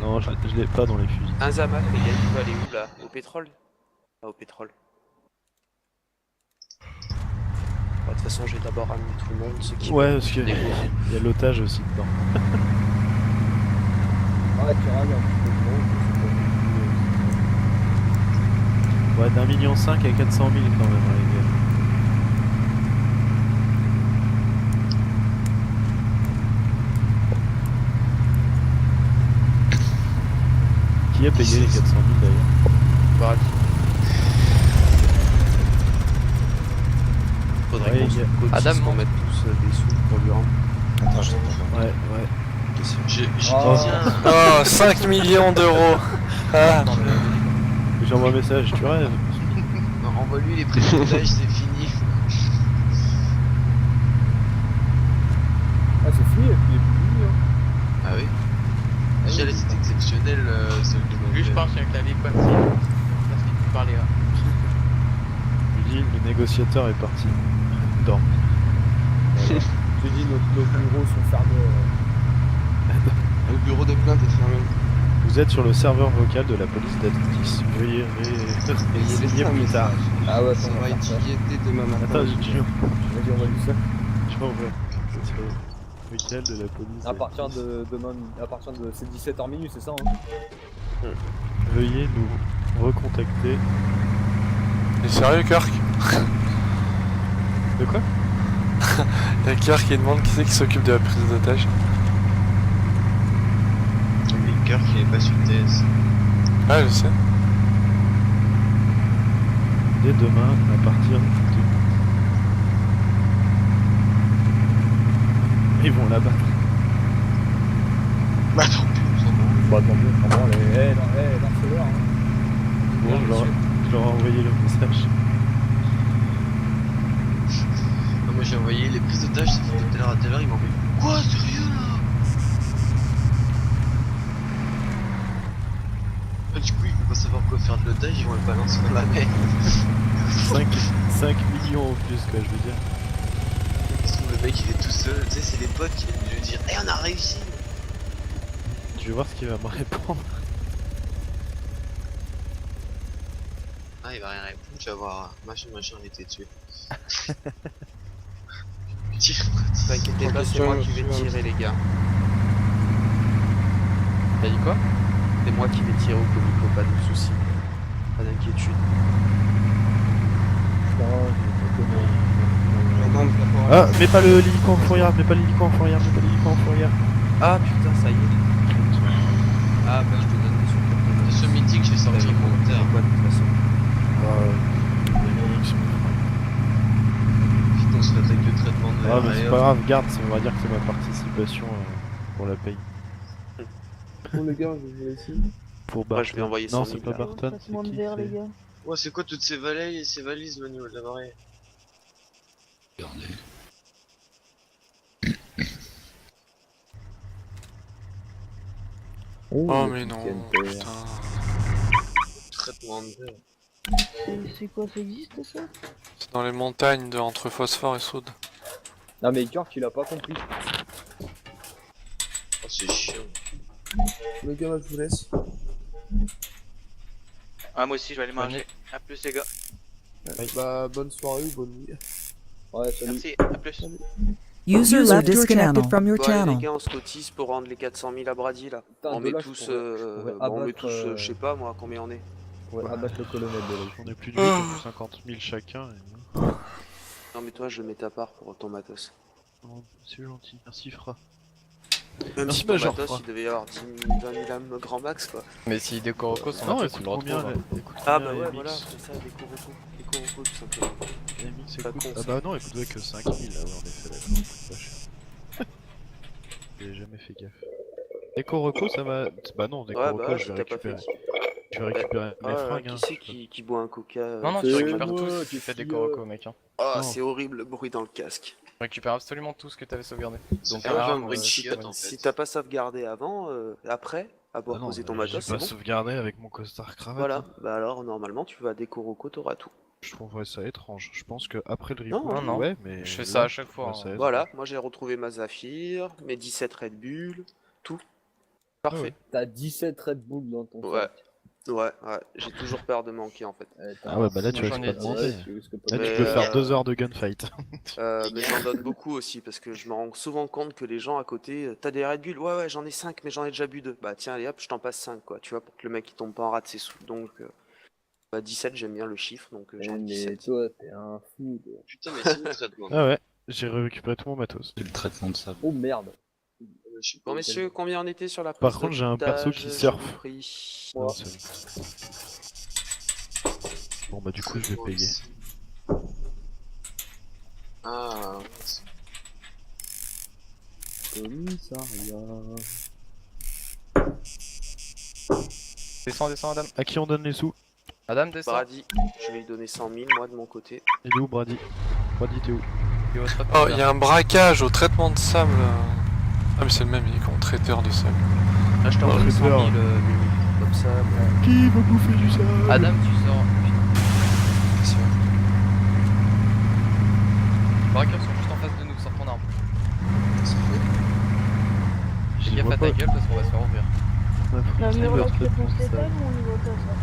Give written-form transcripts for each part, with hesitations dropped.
Non, je l'ai pas dans les fusils. Un Zamak, les gars, il peut aller où là? Au pétrole? Ah, au pétrole. Bon, de toute façon, j'ai d'abord ramené tout le monde, ceux qui Ouais, veulent. parce qu'il Négo. y a l'otage aussi dedans. Ah, tu rames un petit peu gros, Ouais, d'1,5 million à 400 000 quand même, hein, les gars. Qui a payé les 400 000 d'ailleurs? Barak. Faudrait Ouais, qu'on les se gars. cotise, Adam, qu'on non mette tous des sous pour lui rendre. Attends, je t'entends. Ouais, ouais. J'ai Oh. tiens. Oh, 5 millions d'euros. Ah. J'envoie un message, tu rêves. Non, envoie-lui les précomptages, c'est fini. Ah, c'est fini, et puis il est plus fini, hein. Ah oui. Déjà là c'est exceptionnel celle de Lui, je pense avec la ligue aussi. Parce qu'il peut parler là. Je lui dis, le négociateur est parti. Dors. J'ai dit, nos bureaux sont fermés. Le bureau de plainte est fermé. Vous êtes sur le serveur vocal de la police d'Atlantis. Veuillez réessayer plus tard. Ah ouais, Ça attends, on va va être faire ça. guetté demain matin. Attends, j'ai dit. Vas-y, on va lui ça. Je m'envoie. C'est sur le vocal de la police. À partir de demain, à partir de c'est 17h minuit, c'est ça hein. Veuillez nous recontacter. T'es sérieux, Kirk? De quoi? Y'a Kirk qui demande qui c'est qui s'occupe de la prise d'otage. Le cœur qui est pas sur TS. Ah, je sais. Dès demain, à partir de... Ils vont la battre. Bah tant pis, on s'en branle. Bah tant mieux, vraiment, l'harceleur, hein. Bon, je leur ai envoyé le message. Ah, moi j'ai envoyé les prises d'otages, ça fait de telle heure à telle heure, ils m'ont envoyé. Quoi, sérieux là? Ah, du coup, ils peuvent pas savoir quoi faire de l'otage, ils vont le balancer dans la mer. 5 millions en plus, quoi, je veux dire. Ça se trouve, le mec il est tout seul, tu sais, c'est les potes qui viennent lui dire Eh, on a réussi! Je vais voir ce qu'il va me répondre. Ah, il va rien répondre, tu vas voir, machin a été tué. T'inquiétez pas, c'est moi qui vais tirer, les gars. T'as dit quoi? C'est moi qui vais tirer au comico, pas de soucis. Pas d'inquiétude. Ah, mets pas l'hélico en fourrière, mets pas l'hélico en fourrière, mets pas l'hélico en fourrière. Ah putain, ça y est. Ah bah je te donne des sous. C'est ce mythique, je vais sortir mon moteur. Quoi de toute façon. Putain, on se fait attaquer le traitement de Ah, l'air. mais allez, c'est hop. pas grave, garde, on va dire que c'est ma participation pour la paye. Bon les gars, je vous laisse. Pour Moi, je vais Barton. envoyer Non, 100 c'est 000, pas là. Barton, Passe-moi c'est le qui verre, les c'est- gars. Ouais, c'est quoi toutes ces valises et ces valises, Manu, au niveau de la marée? Oh, mais non. Putain. Traitement de l'air. C'est quoi, ça existe ça? C'est dans les montagnes entre phosphore et soude. Non mais Kirk il a pas compris. Oh, c'est chiant. Les gars, je vous laisse. Ah, moi aussi, je vais aller manger. A plus, les gars. Bah, bonne soirée ou bonne nuit. Ouais, salut. Merci, à plus. User left disconnected from your Bon, allez, les channel. gars, on se cotise pour rendre les 400 000 à Brady là. Putain, On de met là, je tous, pourrais bon, on met abattre, tous, je sais pas moi, combien on est. Ouais, abattre le colonel de là. On est plus de 8, on fait 50 000 chacun. Et... Non mais toi, je le mets ta part pour ton matos. Oh, c'est gentil, merci Fra. Même Merci, si ton Major, matos, quoi. il devait y avoir 10 000, 20 000 âmes grand max quoi. Mais si des Corocos sont Non, là, écoute tu le retrouves. combien, hein. écoute Ah combien, bah ouais, MX. voilà, c'est ça, des corocos tout simplement. MX Pas écoute. con, Ah ça. bah non, écoute ouais que 5 000 là, ouais, en effet, d'accord, c'est pas cher. J'ai jamais fait gaffe. Des Corocos, ça va. Bah non, des Ouais, Corocos, bah je vais t'as pas fait. récupérer. Je vais récupérer mes Ah, fringues. qui hein. c'est qui boit un coca Non, non, C'est tu récupères moi, tout si tu qu'est-ce fais des qu'il y a Corocos, mec. Hein. Ah, Non. c'est horrible le bruit dans le casque. Tu récupères absolument tout ce que t'avais sauvegardé. Ça Donc, fait un peu un arme, bruit de ouais, chiotte ouais. en fait. Si t'as pas sauvegardé avant, après, avoir Ah non, posé ton j'ai matos, c'est pas bon. sauvegardé avec mon costard cravate. Voilà, hein. bah alors normalement tu vas à des corocos, t'auras tout. Je trouverais ça étrange. Je pense que après le Non, reboot, non. ouais, mais. Je fais là, ça à chaque fois. ouais, ça hein. aide. Voilà, moi j'ai retrouvé ma Zafir, mes 17 Red Bull, tout. Parfait. T'as 17 Red Bull dans ton Ouais. sac. Ouais, j'ai toujours peur de manquer en fait. Ah ouais, bah là tu Moi, risques j'en pas ai de 10. monter. tu risques Là pas de- tu Mais, peux faire 2 heures de gunfight. Mais j'en donne beaucoup aussi parce que je me rends souvent compte que les gens à côté, t'as des Red Bull, ouais j'en ai 5 mais j'en ai déjà bu 2. Bah tiens allez hop je t'en passe 5 quoi, tu vois, pour que le mec il tombe pas en rate ses sous. Donc bah 17 j'aime bien le chiffre donc j'en ai Mais 17. toi, t'es un fou. toi. Putain, mais c'est le traitement. Ah ouais, j'ai récupéré tout mon matos. C'est le traitement de sable. Oh merde. Je suis pas Bon messieurs, combien on était sur la Par prise contre, j'ai un perso d'otage, qui je surfe. vous prie. Non, c'est bon. Bon bah du coup je vais payer. Ah, Commissariat. Descends, descends, Adam. À qui on donne les sous? Adam, descends. Brady, je vais lui donner 100 000 moi de mon côté. Il est où Brady? Brady t'es où? Et au traitement Oh, de il y a un braquage au traitement de sable. Ah, mais c'est le même, il est con, traiteur de sable. Là, je te Oh, redonne j'ai 100 000 peur. comme ça. bon. Qui va bouffer du sable? Adam, tu sors. Putain. Les braqueurs sont juste en face de nous, sors ton arme. Je Fais les gaffe vois à ta pas. gueule parce qu'on va se faire ouvrir. Non, mais on leur a fait traitement ton de stéphane sable. ou on y va pas ça?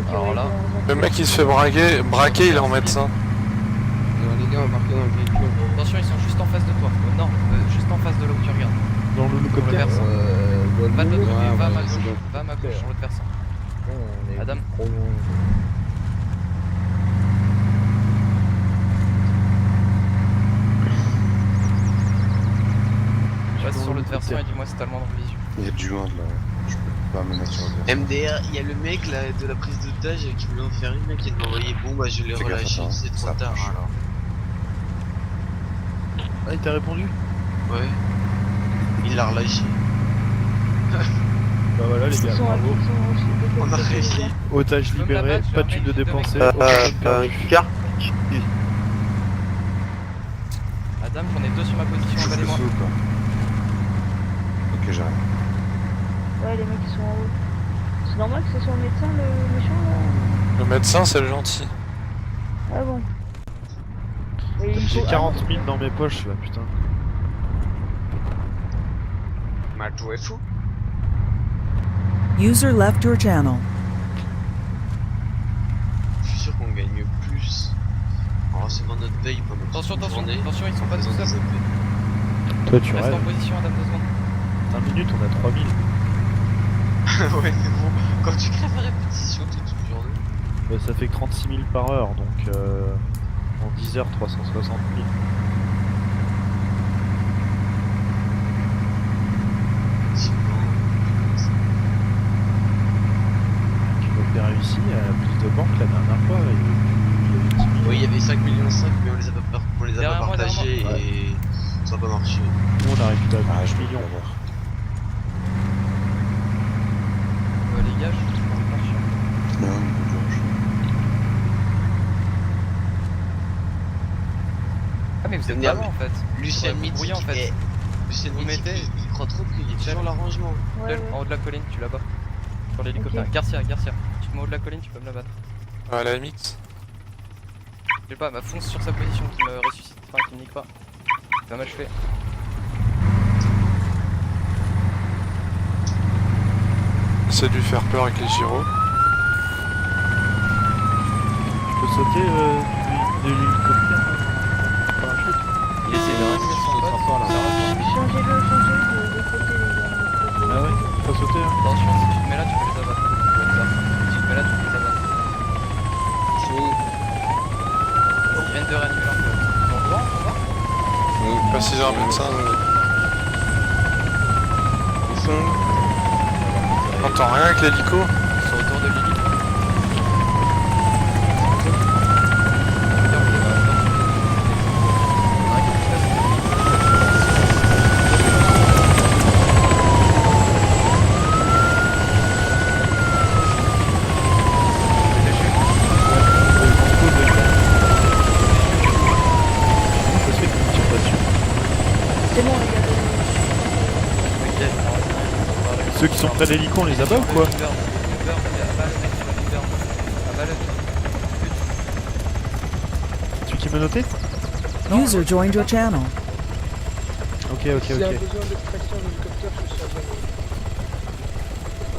Ok, Alors ouais, là, on va- Le mec il se fait braquer, il est en médecin. Non les gars embarqués dans le véhicule. attention, ils sont juste en face de toi. Au nord, juste en face de là où tu regardes. Dans Sur le l'hélicoptère. versant. Pas de l'autre côté, va à ma gauche. bon. Va à ma gauche sur l'autre versant. On est Adam. trop loin. Reste sur l'autre versant et dis-moi si t'as le moindre visu. Il y a du loin de là. Je peux pas me mettre sur le MDR, il y a le mec là de la prise d'otage qui voulait en faire une là qui m'a envoyé. Bon, bah je l'ai Fais gaffe à relâché, toi, hein. c'est trop Ça tard approche. alors. Ah il t'a répondu? Ouais. Il l'a relâché. Bah voilà les Ils gars, sont à bravo. On a réussi. Otage Tu peux me la libéré, battre, pas de j'ai un thune de mec qui dépenser, te aucun de perdu. Car Adam, j'en ai deux sur ma position, Je avalez-moi. fais ou pas? Ok, j'arrive. Ouais, les mecs ils sont en haut. C'est normal que ce soit un médecin le méchant là? Le médecin c'est le gentil. Ah bon. Et il J'ai faut- 40 000 dans mes poches là, putain. Macho est fou. User left your channel. Je suis sûr qu'on gagne plus en recevant notre paye pendant Attention, toute une attention, journée. attention, ils sont pas en tout faisant seuls. des AP. Toi tu Reste rêves. en position, Adam, 2 secondes. 5 minutes on a 3000. Ouais, mais bon, quand tu crèves la répétition toute une journée. Bah, ça fait que 36 000 par heure, donc en 10 heures 360 000. Tu m'as fait réussi à la prise de banque la dernière fois, il y avait 10 000. Oui, il y avait 5,5 millions, mais on les a pas Derrière moi, partagés derrière moi. et ça a pas marché. Nous on a récupéré Ah, 10 je peux millions. l'avoir. Les gars, je suis pas sûr. Non, mais Georges. Ah, mais vous êtes Venez pas loin en fait. Lucien Ouais, vous Mythique, brouillez, en fait. Lucien Vous Mythique, mettez- il croit trop qu'il est toujours l'arrangement. Ouais, Belle, ouais. en haut de la colline, tu la bats. Sur l'hélicoptère. Ok. Garcia, tu te mets au haut de la colline, tu peux me la battre. À la limite. Je sais pas, bah fonce sur sa position qui me ressuscite, enfin qui me nique pas. Il va m'achever. Essaie de lui faire peur avec les gyros. Tu peux sauter de l'hélicoptère parachute. Il essaie de ramener son pote, ça va. Changez-le de côté les gars. Ah ouais, faut sauter hein. Attention, si tu te mets là, tu peux les abattre. Comme ça. Si tu te mets là, tu peux les abattre. Ils viennent de réanimer leur pote. On voit. Préciser un médecin. T'entends rien avec l'hélico? Ils sont autour de l'hélico. C'est bon les gars. Ceux qui sont près de l'hélico on les abat ou quoi? Celui qui me notait? User joined your channel. Ok ok S'il y a ok. besoin d'extraction d'hélicoptère, je suis sur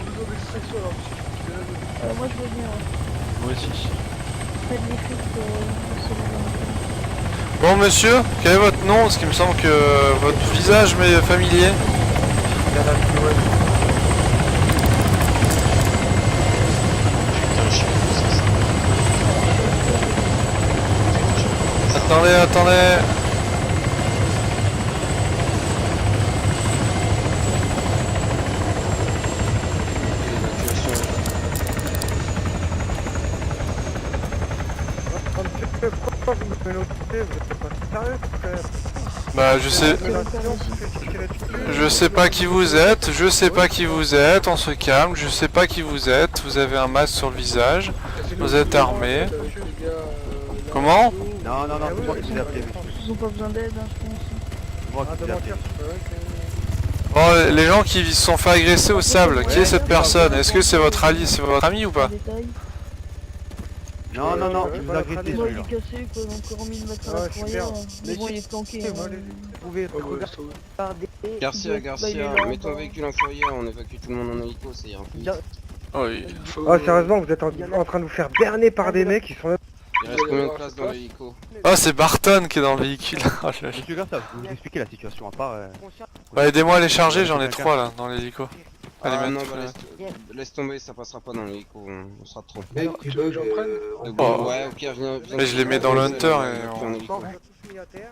pas besoin d'extraction alors, monsieur. Moi je veux bien. Moi aussi. Faites des flics, Bon monsieur, quel est votre nom? Parce qu'il me semble que votre visage m'est familier. Attendez, attendez. Pourquoi vous me menotez? Vous êtes pas sérieux quand même? Bah je sais pas qui vous êtes, je sais pas qui vous êtes, on se calme, je sais pas qui vous êtes, vous avez un masque sur le visage, vous êtes armé. Comment? Non, non, non, c'est moi qui vous ai appelé, monsieur. Ils ont pas besoin d'aide, hein, je pense. C'est moi qui vous ai appelé. Bon, les gens qui se sont fait agresser au sable, qui est cette personne? Est-ce que c'est votre allié, c'est votre ami ou pas? Non, non, non, il vous a agressé Moi il celui-là. est cassé, quoi, donc remis le mettre à la fourrière. Mais bon, il est planqué. Vous pouvez regarder. Garcia, mets ton véhicule en foyer, on évacue tout le monde en hélico, ça ira plus. Oui. Oh, sérieusement, vous êtes en train de vous faire berner par des mecs qui sont même. Il reste combien de places dans l'hélico? Oh, c'est Barton qui est dans le véhicule. Oh, Monsieur Garcia, vous vous expliquez la situation à part. bah, aidez-moi à les charger, j'en ai 3 là, dans l'hélico. Allez, Ah mettre non, bah laisse tomber, ça passera pas dans l'hélico, on sera trop. Mec, tu bug, Oh. Ouais, au pire, viens. Mais je les mets dans le Hunter et on... en hélico.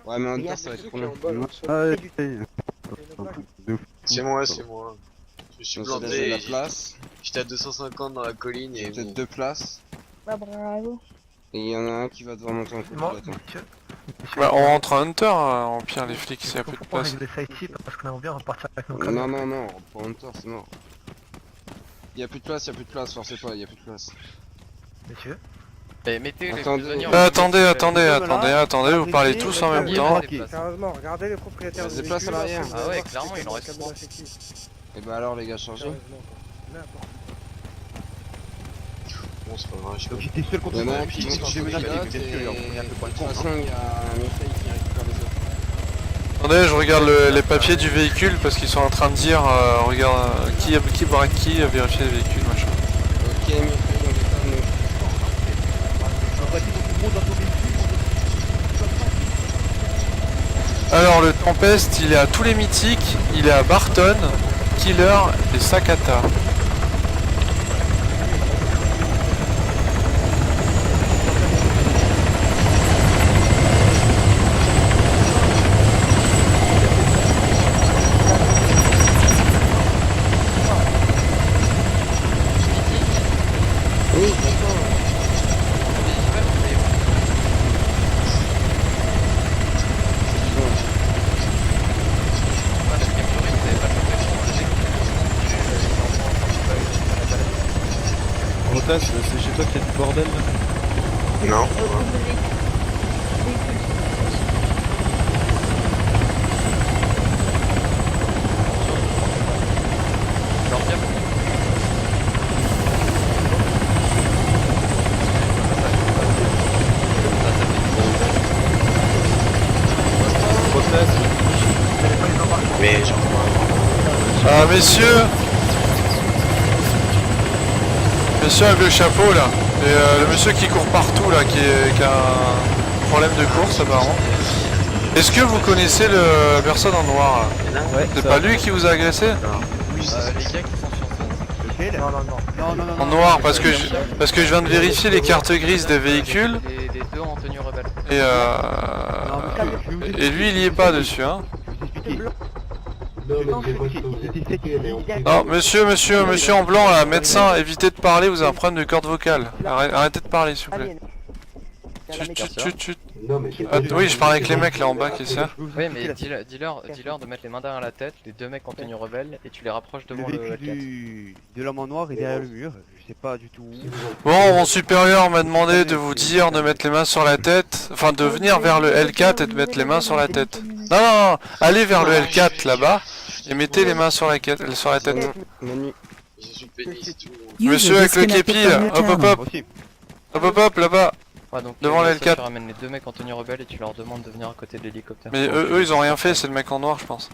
Ouais, mais Hunter, ça va être trop long. C'est moi, c'est moi. Je me suis Donc, c'est planté, la place, j'étais à 250 dans la colline il y a et peut-être 2 places, Bah bravo. et il y en a un qui va devoir monter en coup de peloton. bah, on rentre en Hunter, en pire les flics s'il y a plus de place. Non, non, non, pour Hunter, c'est mort. Il y a plus de place, forcez pas, il y a plus de place. Messieurs. Mettez les Attendez. prisonniers en Attendez, vous parlez tous en même temps. Sérieusement, regardez les propriétaires. Ça se déplace à l'arrière. Ah ouais, clairement, il en reste 3. Et bah alors les gars, chargez. bon, c'est pas grave, je Donc j'étais seul contre Il y en a moi, un qui j'ai monte en menacé, copilote bien sûr, il en prenait un peu pour de le toute con. façon, il y a Michael qui récupère les autres. Attendez, je regarde les papiers du véhicule parce qu'ils sont en train de dire, regarde, qui braque qui, vérifier les véhicules, machin. Ok, Michael, on déconne, nous. Alors le Tempest, il est à tous les mythiques, il est à Barton, Killer et Sakata. Rotas, c'est chez toi qu'il y a du bordel là? Non. Mais genre. Ah messieurs, monsieur avec le chapeau là, et le monsieur qui court partout là, qui a un problème de course apparemment. Est-ce que vous connaissez la personne en noir là? Ouais, C'est pas lui qui vous a agressé? Les gars qui sont sur Lequel? Non, non, non. Non, non, non. En noir, parce que je viens de vérifier les cartes grises des véhicules, les deux en tenue rebelle. et lui il y est pas dessus hein. Non, mais j'ai pas ce que vous expliquez, elle est en privé. Non, monsieur en blanc là, médecin, évitez de parler, vous avez un problème de corde vocale. Arrêtez de parler s'il vous plaît. Chut. Non, mais c'est Ah, pas oui, je parle avec les mecs là en bas qui ça. Oui, mais dis-leur de mettre les mains derrière la tête, les deux mecs en tenue rebelle, et tu les rapproches Le devant le véhicule de l'homme en noir est derrière le mur, je sais pas du tout où. Bon, mon supérieur m'a demandé de vous dire de mettre les mains sur la tête, enfin de venir vers le L4 et de mettre les mains sur la tête. Non, allez vers le L4 là-bas et mettez les mains sur la tête. Manu. Je suis pénis, tout. Monsieur avec le képi, hop, là-bas. Ouais, donc Devant la L4. Tu ramènes les deux mecs en tenue rebelle et tu leur demandes de venir à côté de l'hélicoptère. Mais eux ils ont rien fait, c'est le mec en noir je pense.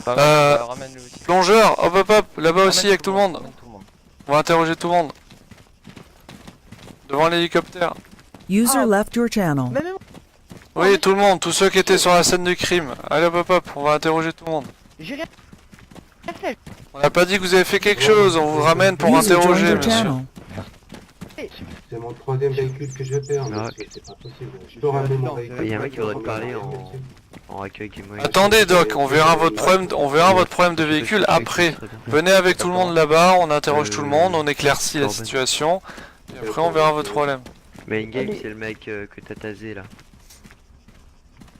Ramène-le aussi. Plongeur, hop, là-bas aussi avec tout le monde. Ramène tout le monde. On va interroger tout le monde. Devant l'hélicoptère. User left your channel. Oui, tout le monde, tous ceux qui étaient sur la scène du crime. Allez hop hop hop, on va interroger tout le monde. J'ai rien fait. On n'a pas dit que vous avez fait quelque chose, on vous ramène pour User joined interroger, your monsieur. channel. C'est mon troisième véhicule que je perds, mais c'est pas possible. Je peux ramener mon véhicule. Il y a un mec qui voudrait te parler en accueil qui m'a... Attendez Doc, on verra votre problème de véhicule après. Venez avec tout le monde là-bas, on interroge tout le monde, on éclaircit la situation. Et après on verra votre problème. Mais Ingame, Allez. c'est le mec que t'as tasé là.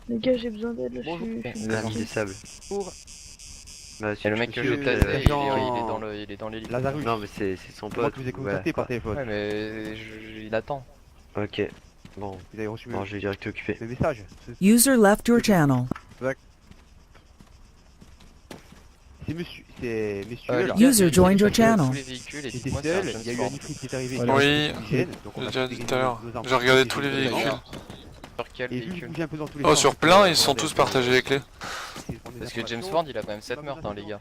Les gars, j'ai besoin d'aide là, je suis L'ami des sables. Bah, Et le mec que je taise, il est dans l'hélico. Lazarus. Non, mais c'est son pote. Je vous ai voilà. contacté par téléphone. Ouais, mais il attend. Ok. Bon, Vous avez reçu non, je vais direct t'occuper. le message. User left your channel. C'est messieurs là. les gars, User joined your channel. Tous les véhicules et J'étais dites-moi seul, si il y a eu un ifrit qui est arrivé. Oui, donc j'ai on a déjà dit pris tout à l'heure. nos armes. J'ai regardé tous les véhicules. sur quel Et vu que je véhicule. bougeais un peu dans tous les Oh, sens, sur plein, ils sont tous partagés les clés. Parce que James Ford, il a quand même 7 meurtres, hein, les gars.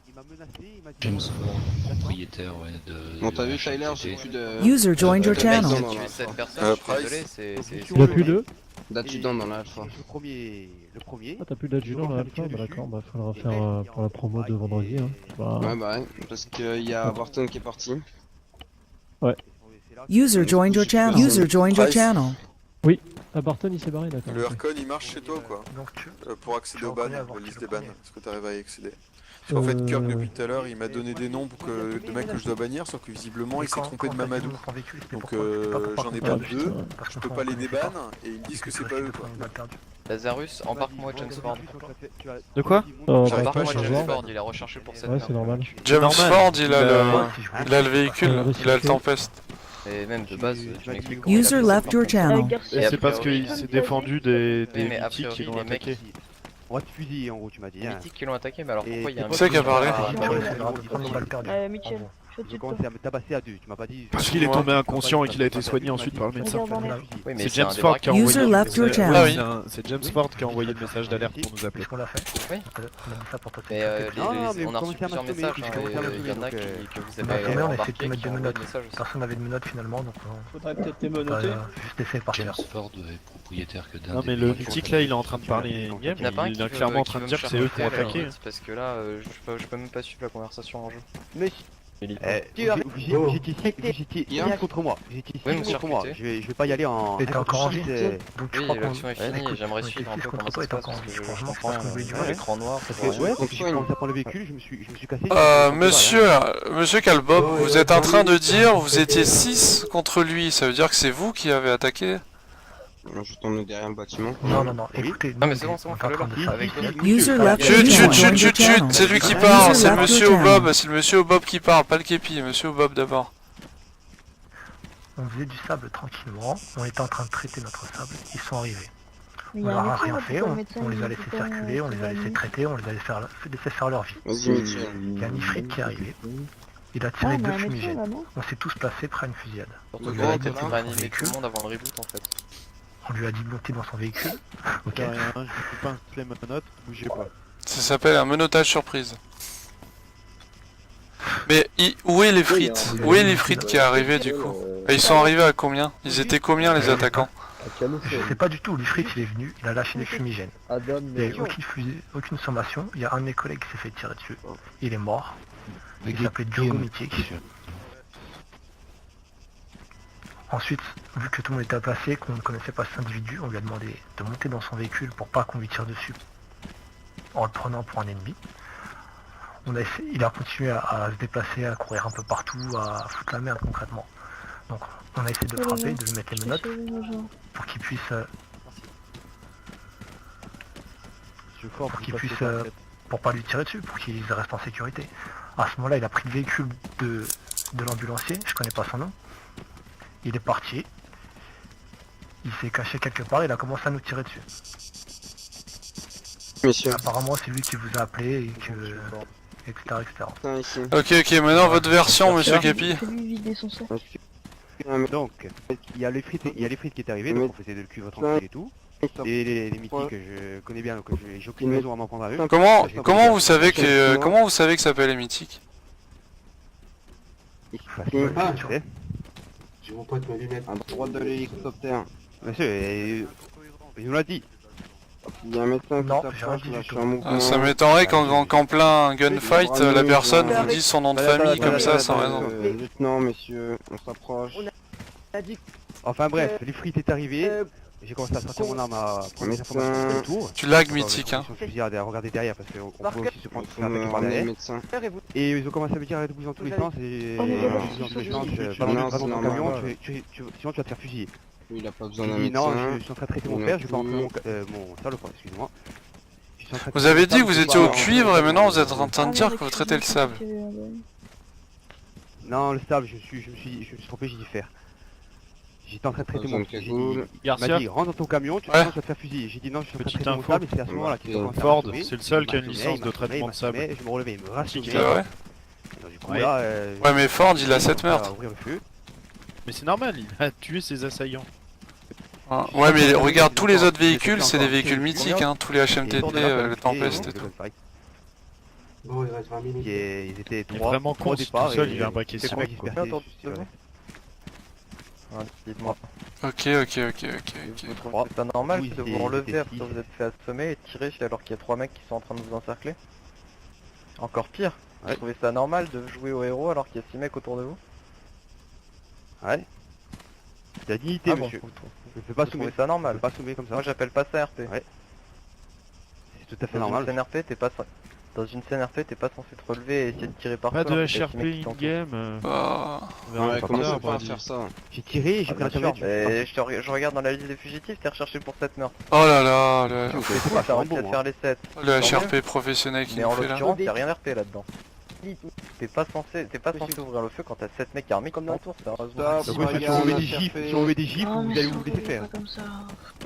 Il m'a menacé, il m'a dit... James Ford, propriétaire de. Bon, t'as vu Tyler, j'ai plus de. User joined your Le mec channel. qui a tué 7 personnes, je suis Price. désolé, c'est... Il a plus de. D'adjudant dans l'alpha. Le premier. Ah, t'as plus d'adjudant là, bah, d'accord, bah faudra faire pour la promo de vendredi. Hein. Bah, Ouais, bah ouais, parce qu'il y a Barton qui est parti. User joined your channel. User joined your channel. ah, Barton il s'est barré, d'accord. Le ok. Aircon il marche chez toi ou quoi Donc tu... pour accéder au ban, reconnais avoir la liste tué des le bans. premier. Est-ce que tu arrives à y accéder? Parce qu'en fait, Kirk depuis tout à l'heure il m'a donné des noms de mecs que je dois bannir, sauf que visiblement il s'est trompé de Mamadou. Donc j'en ai pas deux, je peux pas les déban et ils me disent que c'est pas eux quoi. Lazarus, embarque-moi James Ford. De quoi J'arrive pas à Embarque-moi changer. James Ford, il a recherché pour 7 Ouais, c'est normal. James Ford, il a le véhicule, il a le Tempest. Et même de base, tu m'expliques comment User il a fait left your Avec channel. Garcia. Et a C'est parce priori- qu'il s'est défendu des Oui, mais a mythiques qui priori, l'ont les mecs attaqué. On va te fusiller en gros, tu m'as dit. Les Hein. mythiques qui l'ont attaqué, mais alors Et pourquoi il y a un c'est mec qui a parlé Mitchell, je J'ai suis commencé à me tabasser à deux, tu m'as pas dit. Parce qu'il est tombé inconscient et qu'il a été soigné ensuite par le médecin. Regarde en l'air. Oui, mais C'est James un Ford qui a débraquage. envoyé User left your channel. Ah oui. c'est James Ford qui a envoyé le message d'alerte pour nous appeler. qu'on l'a fait. Oui. On a mis ça pour toi. Mais Non, mais on a vous reçu commencez à plusieurs m'assommer, messages, puis hein, je commence à et il y en a m'assommer, que vous On a avez essayé de embarqué, mettre des qui ont envoyé menottes. des messages aussi. Personne n'avait de menottes finalement, donc Faudrait peut-être les on a menotter. juste essayé par James terre. Ford est propriétaire que d'un. Non mais le mythique là il est en train de parler in game, Il y en a pas un il qui est veut- clairement en qui train de veut dire me que c'est eux qui ont faire attaqué. monter, parce que là, je peux même pas suivre la conversation en jeu. Mais vous étiez 6 contre moi. Vous étiez Oui, 6 monsieur contre moi. Arcuté. Je vais pas y aller en. Et t'es encore en vie. Donc je Oui, crois qu'on... l'action est finie, et j'aimerais suivre un peu comment ça se passe, parce que je comprends rien. L'écran noir, c'est Ouais, vrai. quand j'ai commencé à prendre le véhicule, je me suis cassé. Monsieur Calbob, vous êtes en train de dire vous étiez 6 contre lui, ça veut dire que c'est vous qui avez attaqué? Je tourne derrière le bâtiment. Non, écoutez. Ah, mais c'est bon, fais-le là. Avec User left Chut, user chut, joined chut, your chut, chut, channel. c'est lui qui parle, c'est le left monsieur your au channel. Bob, c'est le monsieur au Bob qui parle, pas le képi, monsieur au Bob d'abord. On faisait du sable tranquillement, on était en train de traiter notre sable, ils sont arrivés. On leur a rien fait, on les a laissés circuler, on les a laissés traiter, on les a laissé faire leur vie. Vas-y, Mitchell. Il y a un ifrit qui est arrivé, il a tiré 2 fumigènes. On s'est tous placés près à une fusillade. Surtout Le que grand, peut-être là. qu'il va animer tout le monde avant le reboot en fait. On lui a dit de monter dans son véhicule. Ok. Je peux pas installer ma note, bougez pas. Ça s'appelle un menottage surprise. Mais où est les frites? Où est les frites qui est arrivé du coup? Et ils sont arrivés à combien? Ils étaient combien les attaquants? Je sais pas du tout, l'ifrit il est venu, il a lâché des fumigènes. Il n'y a eu aucune fusée, aucune sommation, il y a un de mes collègues qui s'est fait tirer dessus. Il est mort. Il s'appelait Diogo Mythique. Ensuite, vu que tout le monde était placé, qu'on ne connaissait pas cet individu, on lui a demandé de monter dans son véhicule pour pas qu'on lui tire dessus en le prenant pour un ennemi. Il a continué à se déplacer, à courir un peu partout, à foutre la merde concrètement. Donc on a essayé de le frapper, de lui mettre les menottes pour qu'il puisse, pour pas lui tirer dessus, pour qu'il reste en sécurité. À ce moment-là, il a pris le véhicule de l'ambulancier, je connais pas son nom. Il est parti, il s'est caché quelque part, il a commencé à nous tirer dessus. Monsieur. Apparemment c'est lui qui vous a appelé et que... etc. Ici. Ok, maintenant votre version, monsieur Képi. Donc, il y a les frites qui est arrivé, donc on faisait de le cul votre enculé et tout. Et les mythiques que je connais bien, donc j'ai aucune raison à m'en prendre à eux. Comment vous savez que ça s'appelle les mythiques? Je veux pas. J'ai mon pote mes lunettes. À droite de l'hélicoptère. Monsieur, il nous l'a dit. Il y a un médecin qui s'approche, là, je suis en mouvement. Ça m'étonnerait qu'en plein gunfight, la personne vous dise son nom de famille comme ça sans raison. Lieutenant, messieurs, on s'approche. Enfin bref, les frites est arrivé. J'ai commencé à sortir mon arme à prendre mes informations sur le tour. Tu lags mythique hein. Je me suis dit, regardez derrière parce qu'on peut aussi se prendre un peu par derrière. Et ils ont commencé à me dire arrête de bouger dans tous les sens et dans tous les sens, balance dans ton camion, sinon tu vas te faire fusiller. Il a pas besoin d'un J'ai dit médecin. non, je suis en train de traiter mon père, je vais pas rentrer mon salopard, excuse-moi. Vous avez dit que vous étiez au cuivre et maintenant vous êtes en train de dire que vous traitez le sable. Non, le sable, je me suis trompé, j'ai dit fer. J'étais en train de traiter mon cagoule. Il m'a dit rentre dans ton camion, tu vas te faire fusiller. J'ai dit non, je suis en train de traiter mon sable et c'est à ce moment-là qu'il commence à Ford, m'assommer. c'est le seul qui a une licence de traitement de sable. Je me relevais, il me rassurait. C'est vrai? Du coup là, Ouais mais Ford il a 7 meurtres. Mais c'est normal, il a tué ses assaillants. Ouais mais regarde tous les autres véhicules, c'est des véhicules mythiques hein, tous les HMTT, le Tempest et tout. Bon, il reste 20 minutes. Ils étaient Il est 3 vraiment con, au tout départ seul, et il vient braquer c'est ce quoi mec qui se quoi. perdait, Dites-moi. Ok. Vous trouvez ça normal de vous relever après vous êtes fait assommer et tirer alors qu'il y a 3 mecs qui sont en train de vous encercler? Encore pire, vous trouvez ça normal de jouer au héros alors qu'il y a 6 mecs autour de vous? Ouais. C'est la dignité, monsieur. Je peux pas Vous trouvez soumettre. ça normal? Je peux pas soumettre comme ça. Moi j'appelle pas ça RP. Ouais. C'est tout à fait Dans normal. une scène RP, t'es pas dans une scène RP, t'es pas censé te relever et essayer de tirer par Pas toi. de alors qu'il y a six HRP mecs qui t'entourent. in-game. Ouais, comment ça peut faire ça? J'ai tiré et j'ai Ah, pris la bien sûr, tablette. mais je regarde dans la liste des fugitifs, t'es recherché pour 7 meurtres. Oh là là, C'est fou, t'as réussi à te faire les 7. le HRP professionnel qui Mais nous en fait là. l'occurrence, y'a rien RP là-dedans. T'es pas censé ouvrir le feu quand t'as 7 mecs armés comme t'entourent, sérieusement. Donc oui, si on met des gifs, si on met des gifs, vous allez vous laisser faire.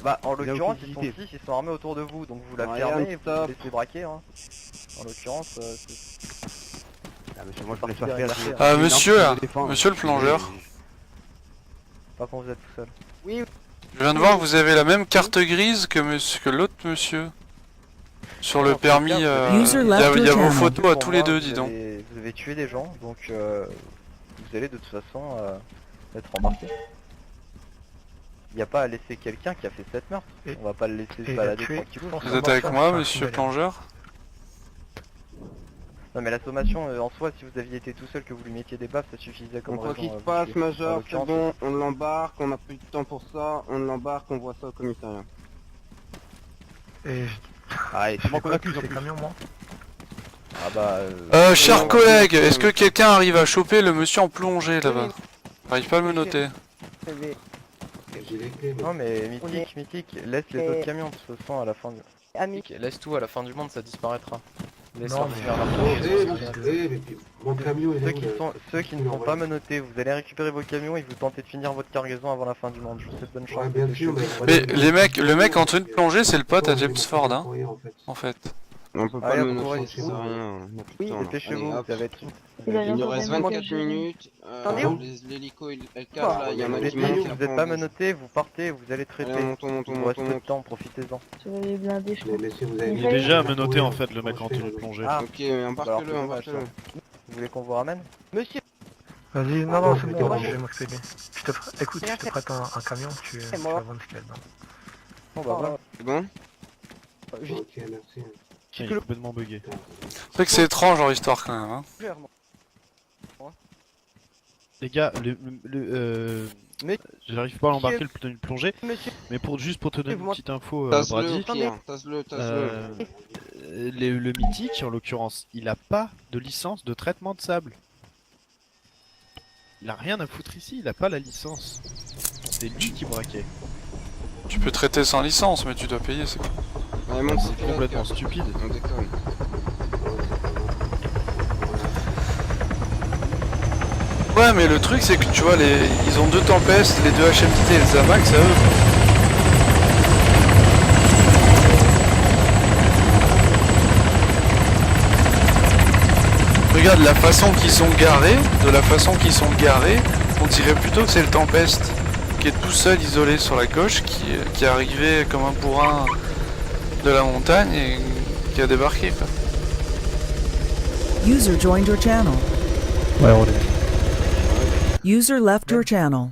Bah en Il y a l'occurrence aucune ils sont utilité. 6, ils sont armés autour de vous, donc vous la Rien, fermez et vous stop. les laissez braquer hein. En l'occurrence, Ah, monsieur, moi je laisse pas faire. Ah monsieur là, Je me défends. monsieur le plongeur. pas quand vous êtes tout seul. Je viens de voir que vous avez la même carte grise que l'autre monsieur. Sur le permis, il y a vos photos à tous les deux, dis donc. Vous avez tué des gens, donc vous allez de toute façon être embarqué. Il n'y a pas à laisser quelqu'un qui a fait 7 meurtres. On va pas le laisser se balader tranquillement. Vous êtes avec moi, monsieur le plongeur? Non mais la sommation en soi, si vous aviez été tout seul que vous lui mettiez des baffes, ça suffisait comme Quoi raison. qu'il se vous passe, tuer. En Major, c'est l'occurrence, bon, on l'embarque, on a plus de temps pour ça, on l'embarque, on voit ça au commissariat. Et Allez, c'est moi qu'on accuse en ces plus. camions, moi. Ah bah Chers collègues, est-ce que quelqu'un arrive à choper le monsieur en plongée là-bas? J'arrive pas à me noter. J'ai les clés, mais... non mais mythique, laisse les autres camions de toute façon à la fin du... Laisse tout, à la fin du monde ça disparaîtra. Laisse Non, faire mais puis, mon camion, il est où, là Ceux qui ne sont pas menottés, vous allez récupérer vos camions et vous tentez de finir votre cargaison avant la fin du monde. Je vous souhaite bonne chance. Ouais, bien sûr, Mais le mec en train de plonger, c'est le pote à James Ford, hein, en fait. On peut pas Allez, le on noter, pourrait- ça sert à rien. On a plus de temps, là. Dépêchez-vous, Allez, hop. ça va être... Il nous reste 24 minutes. L'hélico L4 là, il y en a qui Vous manquent. n'êtes pas menottés, vous partez, vous allez traiter. Allez, montons. Il vous reste peu de temps, profitez-en. Il est déjà menotté en fait, le mec en tenue de plongée. Ah, Ok, embarque-le, embarque-le. Vous voulez qu'on vous ramène? Vas-y, non, c'est bon, je vais m'occuper de lui. Écoute, je te prête un camion, tu vas vendre ce qu'il y a dedans. Bon bah voilà. C'est bon? Ok, merci. Tiens, il est complètement bugué. C'est vrai que c'est étrange leur histoire quand même, hein. Les gars, j'arrive pas à l'embarquer le tenue de plongée, mais juste pour te donner une petite info, Brady, Tasse-le. le mythique en l'occurrence, il a pas de licence de traitement de sable. Il a rien à foutre ici, il a pas la licence. C'est lui qui braquait. Tu peux traiter sans licence, mais tu dois payer, c'est quoi? Ouais, monte, C'est complètement stupide. On déconne. Ouais, mais le truc c'est que tu vois, ils ont 2 Tempest, les 2 HMTT et le Zamax à eux. Regarde la façon qu'ils sont garés, on dirait plutôt que c'est le Tempest qui est tout seul isolé sur la gauche, qui est arrivé comme un bourrin de la montagne et qui a débarqué quoi. User joined your channel. Ouais, on est. User left your channel.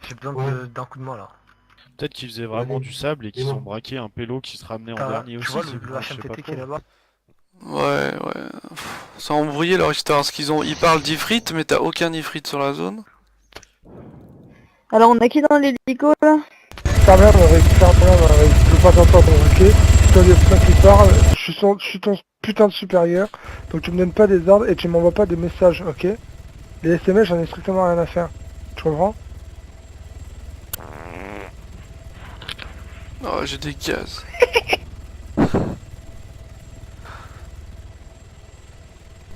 J'ai besoin d'un coup de main là. Peut-être qu'ils faisaient vraiment du sable et qu'ils ont braqué un pélo qui se ramenait en dernier Tu aussi. vois c'est le bon, je sais pas HMTT qui est trop. là-bas? Ouais. Ça a embrouillé leur histoire, parce ils parlent d'Ifrit, mais t'as aucun Ifrit sur la zone. Alors on a qui dans l'hélico là? Super bien, je veux pas t'entendre, ok? C'est toi les qui parle, je suis ton putain de supérieur, donc tu me donnes pas des ordres et tu m'envoies pas des messages, ok? Les SMS, j'en ai strictement rien à faire. Tu comprends? Oh, j'ai des gaz.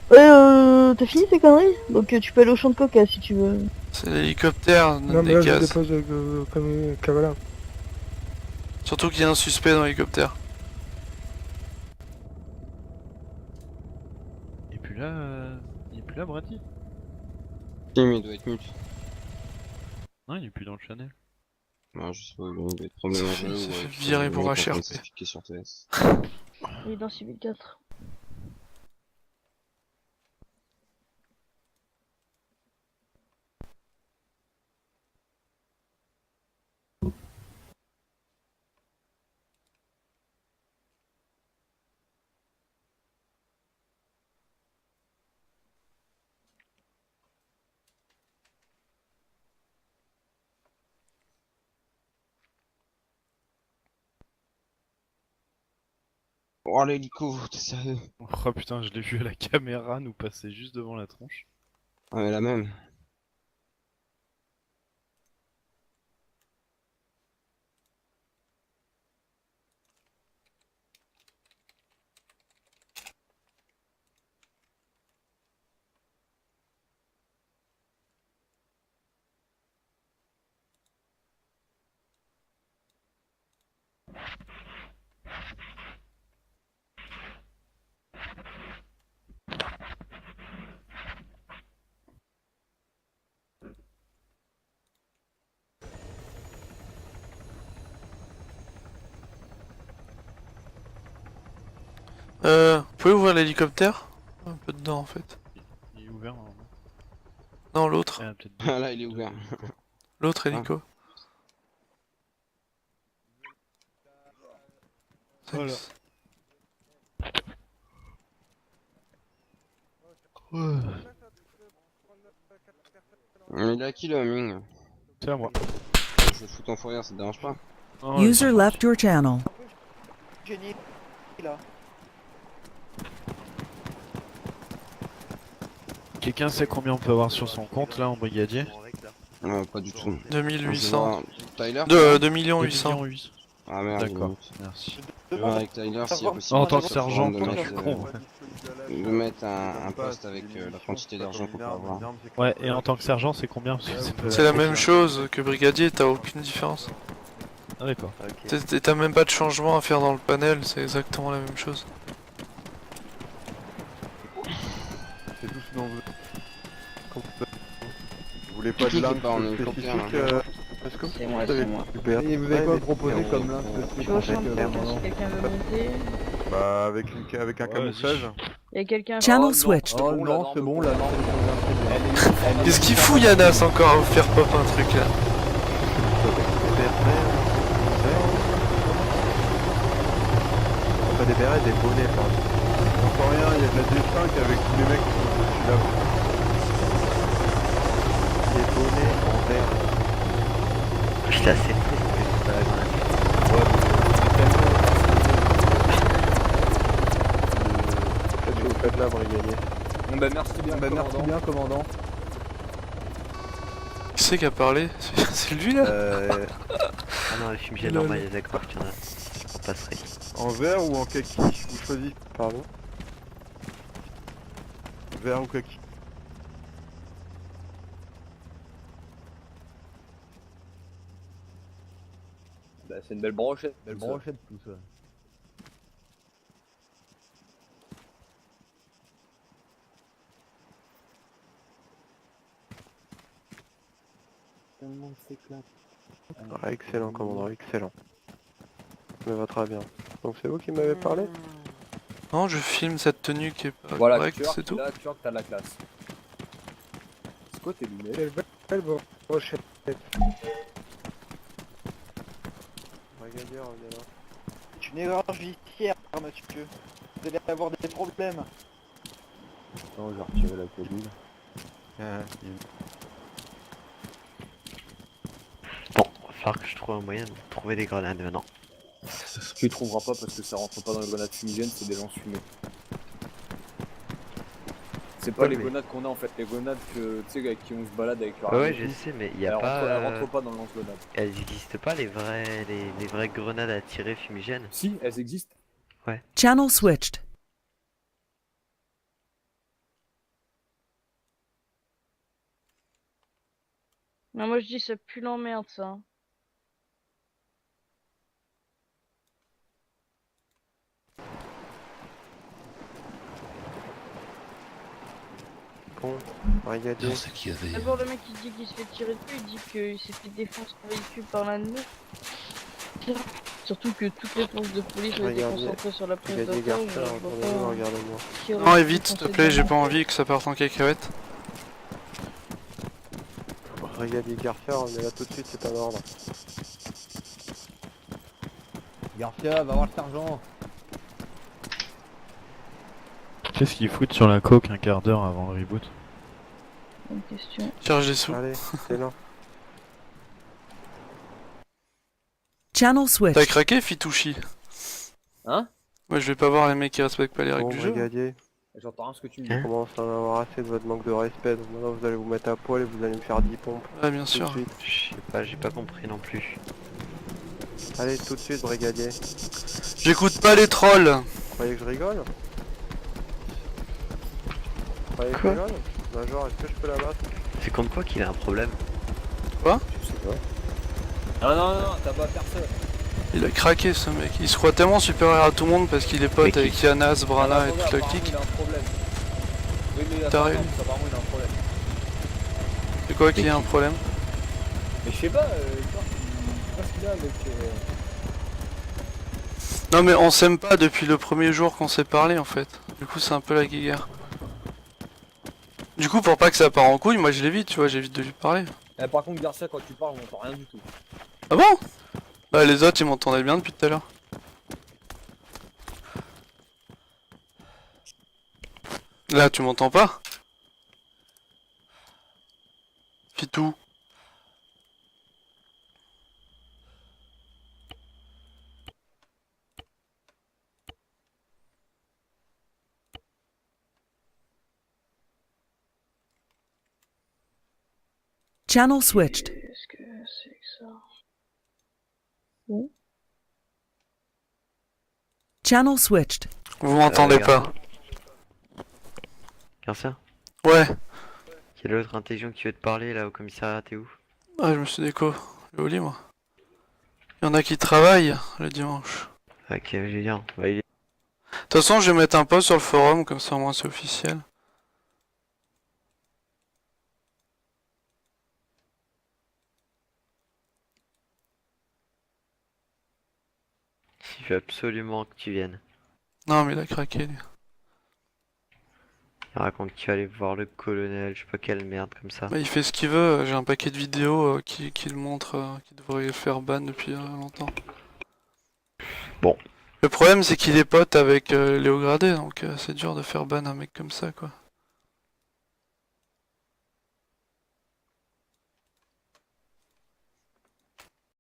Ouais, t'as fini ces conneries? Donc tu peux aller au champ de coca si tu veux. C'est l'hélicoptère, Non mais des là je gaz. dépose comme Kavala. Surtout qu'il y a un suspect dans l'hélicoptère. Et puis là, il est plus là, Brady? Si, mais il doit être mute. Non, il est plus dans le channel. Non, je sais pas, il doit être problème Il s'est fait virer pour HRP. sur TS. Il est dans Civil 4. Oh l'hélico, t'es sérieux? Oh putain, je l'ai vu à la caméra nous passer juste devant la tronche. Ouais, la même. Vous pouvez ouvrir l'hélicoptère? Un peu dedans en fait. Il est ouvert normalement. Non, l'autre. Ah là, il est ouvert. L'autre hélico. Voilà. Il a qui le Ming? C'est à moi. Je vais te foutre en fourrière, ça te dérange pas? User left your channel. Génie, là. Quelqu'un sait combien on peut avoir sur son compte là en brigadier? Pas du tout. 2800. Tyler? 2 800 000. Ah merde, D'accord, merci. Je vais voir avec Tyler s'il y a possible. En tant que sergent, de putain, mettre, je suis con. de mettre un poste avec la quantité d'argent qu'on peut avoir. Ouais, et en tant que sergent, c'est combien? Parce que C'est la même chose que brigadier, t'as aucune différence. Ah d'accord. T'as même pas de changement à faire dans le panel, c'est exactement la même chose. C'est tout ce dont vous voulez pas de l'arme spécifique C'est moi, c'est moi. Super. Et vous avez quoi proposer comme là? Je suis au champ de coca si quelqu'un veut monter. Bah avec un camouflage. Y'a quelqu'un. Channel switched. Oh non, c'est bon là. Qu'est-ce qu'il fout Yanas encore à vous faire pop un truc là? Pas des berets, des bonnets pardon. Encore rien, il y a de la D5 avec tous les mecs qui sont dessus là. Des bonnets en vert. J'étais assez triste que c'est pas Qu'est-ce que vous faites là, brigadier? Bon bah merci bien, commandant. Qui c'est qui a parlé? C'est lui là? Ah non, le fumigène normal, il est d'accord, tu vois. On passerait. En vert ou en kaki? Vous choisissez. Pardon? Vert ou kaki? Bah c'est une belle brochette. Belle brochette tout ça. Ah, excellent, commandant, excellent. Ça me va très bien. Donc c'est vous qui m'avez parlé? Non, je filme cette tenue qui est pas Voilà, correcte, c'est tout. là tu vois que t'as de la classe. quoi tes lunettes? Quelle brochette. Brigadier, regarde là. C'est une erreur judiciaire, monsieur. Vous allez avoir des problèmes. Non, j'ai retiré la cabine. Bon, va falloir que je trouve un moyen de trouver des grenades maintenant. Tu les trouveras pas parce que ça rentre pas dans les grenades fumigènes, c'est des lance-fumées. C'est pas Ouais, les mais- grenades qu'on a en fait, les grenades que tu sais avec qui on se balade avec leur Ouais, arme et je tout. sais, mais y a Elles pas. rentrent pas dans le lance-grenade. Elles existent pas les vraies grenades à tirer fumigènes. Si, elles existent. Ouais. Channel switched. Non, moi je dis ça pue l'emmerde ça. Bon, brigadier. D'abord le mec il dit qu'il se fait tirer dessus, il dit qu'il s'est fait défoncer son véhicule par l'ennemi. Surtout que toutes les forces de police ont été concentrées sur la place Brigadier d'Ottawa. Garcia, regardez-moi, regardez-moi. Non, évite, s'il te plaît, j'ai pas envie que ça parte en cacahuète. Brigadier Garcia, on est là tout de suite, c'est un ordre. Garcia, va voir le sergent. Qu'est-ce qu'ils foutent sur la coque un quart d'heure avant le reboot? Bonne question. Charge des sous. Allez, c'est là. Channel switched. T'as craqué, Fitouchi? Hein? Moi, je vais pas voir les mecs qui respectent pas les règles Bon, du jeu. brigadier. J'entends rien ce que tu me Je dis. commence à en avoir assez de votre manque de respect, donc maintenant vous allez vous mettre à poil et vous allez me faire 10 pompes. Ouais, bien Tout sûr. de suite. Je sais pas, j'ai pas compris non plus. Allez, tout de suite, brigadier. J'écoute pas les trolls. Vous croyez que je rigole? Vous croyez que je rigole? Major, est-ce que je peux la battre? C'est contre quoi qu'il a un problème? Quoi? Je sais pas. Non, non, non, t'as pas personne. Il a craqué ce mec. Il se croit tellement supérieur à tout le monde parce qu'il est pote avec Yanas, Brana et toute la clique. Il a un problème. Oui, mais T'as attends, raison. apparemment il a un problème. C'est quoi qu'il y a un problème? Mais je sais pas, je sais pas ce qu'il a avec... Non mais on s'aime pas depuis le premier jour qu'on s'est parlé en fait. Du coup c'est un peu la guéguerre. Du coup pour pas que ça parte en couille, moi je l'évite, tu vois, j'évite de lui parler. Eh, par contre Garcia, quand tu parles, on entend rien du tout. Ah bon? Bah les autres ils m'entendaient bien depuis tout à l'heure. Là tu m'entends pas? Fitou. Channel switched. Qu'est-ce que c'est que ça? Bon. Channel switched. Vous m'entendez pas? Garcia? Ouais. Quelle autre intelligent qui veut te parler là au commissariat, t'es où? Ah je me suis déco. Je vais au lit moi. Il y en a qui travaillent le dimanche. Ok, Julien, bah, il est... De toute façon je vais mettre un post sur le forum, comme ça au moins c'est officiel. Il veut absolument que tu viennes. Non mais il a craqué lui. Il raconte qu'il va aller voir le colonel, je sais pas quelle merde comme ça. Bah, il fait ce qu'il veut, j'ai un paquet de vidéos qui le montrent, qui devrait faire ban depuis longtemps. Bon. Le problème c'est qu'il est pote avec Léo Gradé, donc c'est dur de faire ban un mec comme ça quoi.